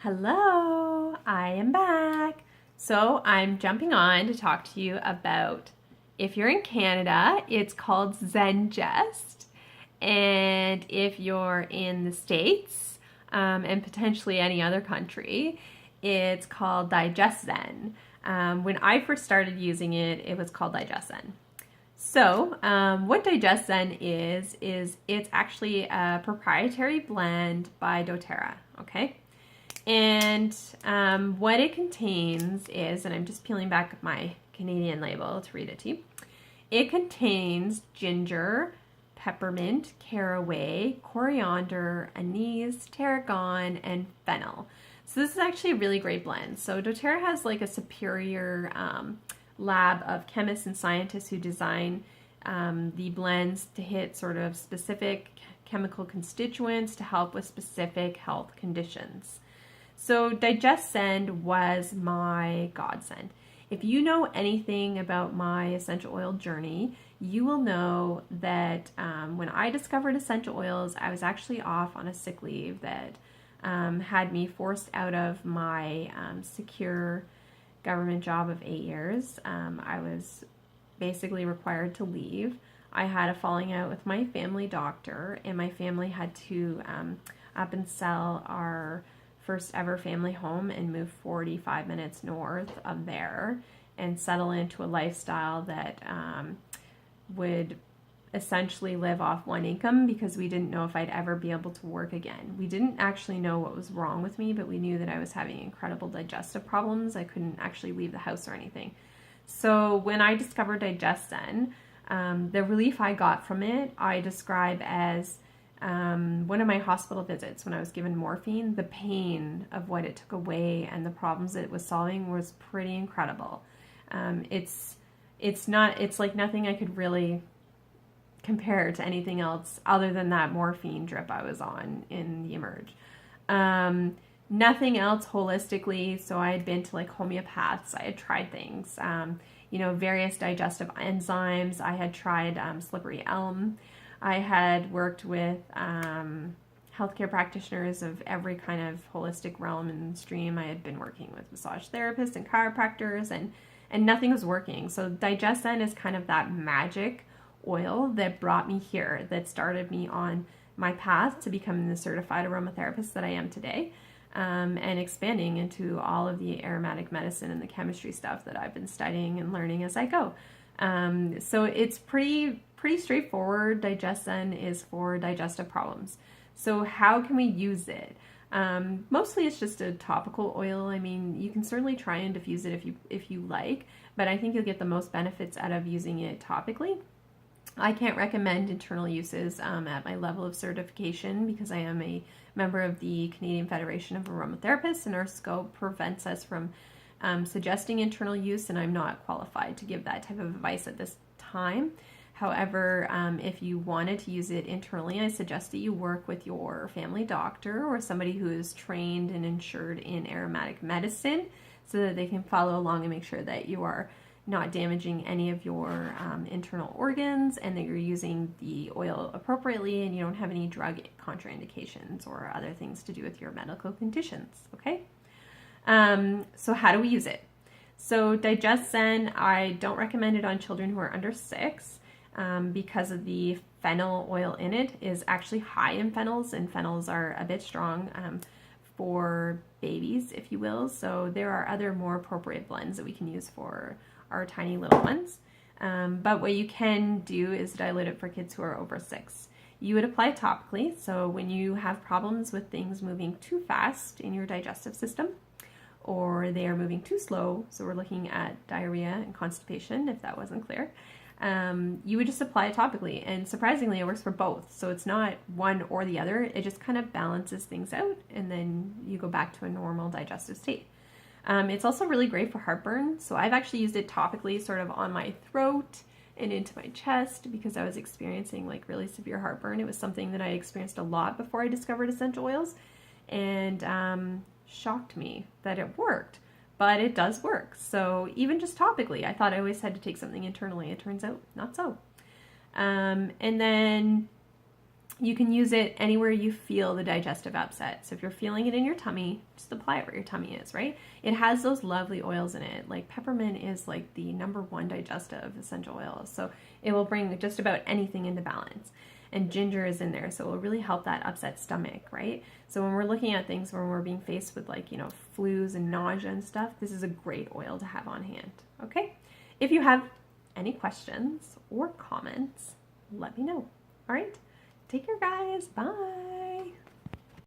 Hello, I am back. So I'm jumping on to talk to you about, if you're in Canada, it's called ZenGest. And if you're in the States, and potentially any other country, it's called DigestZen. When I first started using it, it was called DigestZen. So, what DigestZen is it's actually a proprietary blend by doTERRA, okay? And what it contains is, and I'm just peeling back my Canadian label to read it to you. It contains ginger, peppermint, caraway, coriander, anise, tarragon, and fennel. So this is actually a really great blend. So doTERRA has like a superior lab of chemists and scientists who design the blends to hit sort of specific chemical constituents to help with specific health conditions. So DigestZen was my godsend. If you know anything about my essential oil journey, you will know that when I discovered essential oils, I was actually off on a sick leave that had me forced out of my secure government job of 8 years. I was basically required to leave. I had a falling out with my family doctor, and my family had to up and sell our first ever family home and move 45 minutes north of there and settle into a lifestyle that would essentially live off one income, because we didn't know if I'd ever be able to work again. We didn't actually know what was wrong with me, but we knew that I was having incredible digestive problems. I couldn't actually leave the house or anything. So when I discovered DigestZen, the relief I got from it, I describe as one of my hospital visits when I was given morphine. The pain of what it took away and the problems it was solving was pretty incredible. It's like nothing I could really compare to anything else other than that morphine drip I was on in the Emerge. Nothing else holistically. So I had been to like homeopaths. I had tried things, various digestive enzymes. I had tried slippery elm. I had worked with healthcare practitioners of every kind of holistic realm and stream. I had been working with massage therapists and chiropractors, and nothing was working. So DigestZen is kind of that magic oil that brought me here, that started me on my path to becoming the certified aromatherapist that I am today, and expanding into all of the aromatic medicine and the chemistry stuff that I've been studying and learning as I go. So it's pretty straightforward. DigestZen is for digestive problems. So how can we use it? Mostly it's just a topical oil. I mean, you can certainly try and diffuse it if you like, but I think you'll get the most benefits out of using it topically. I can't recommend internal uses at my level of certification, because I am a member of the Canadian Federation of Aromatherapists, and our scope prevents us from suggesting internal use, and I'm not qualified to give that type of advice at this time. However, if you wanted to use it internally, I suggest that you work with your family doctor or somebody who is trained and insured in aromatic medicine, so that they can follow along and make sure that you are not damaging any of your internal organs, and that you're using the oil appropriately, and you don't have any drug contraindications or other things to do with your medical conditions, okay? So how do we use it? So DigestZen, I don't recommend it on children who are under 6, because of the fennel oil in it is actually high in phenols, and phenols are a bit strong for babies, if you will. So there are other more appropriate blends that we can use for our tiny little ones. But what you can do is dilute it for kids who are over 6. You would apply topically. So when you have problems with things moving too fast in your digestive system, or they are moving too slow, so we're looking at diarrhea and constipation, if that wasn't clear, you would just apply it topically. And surprisingly, it works for both. So it's not one or the other. It just kind of balances things out, and then you go back to a normal digestive state. It's also really great for heartburn. So I've actually used it topically sort of on my throat and into my chest, because I was experiencing like really severe heartburn. It was something that I experienced a lot before I discovered essential oils, and shocked me that it worked. But it does work. So even just topically, I thought I always had to take something internally. It turns out not so. And then You can use it anywhere you feel the digestive upset. So if you're feeling it in your tummy, just apply it where your tummy is, right? It has those lovely oils in it. Like peppermint is like the #1 digestive essential oil. So it will bring just about anything into balance. And ginger is in there, so it will really help that upset stomach, right? So when we're looking at things, when we're being faced with like, flus and nausea and stuff, this is a great oil to have on hand, okay? If you have any questions or comments, let me know, all right? Take care, guys. Bye.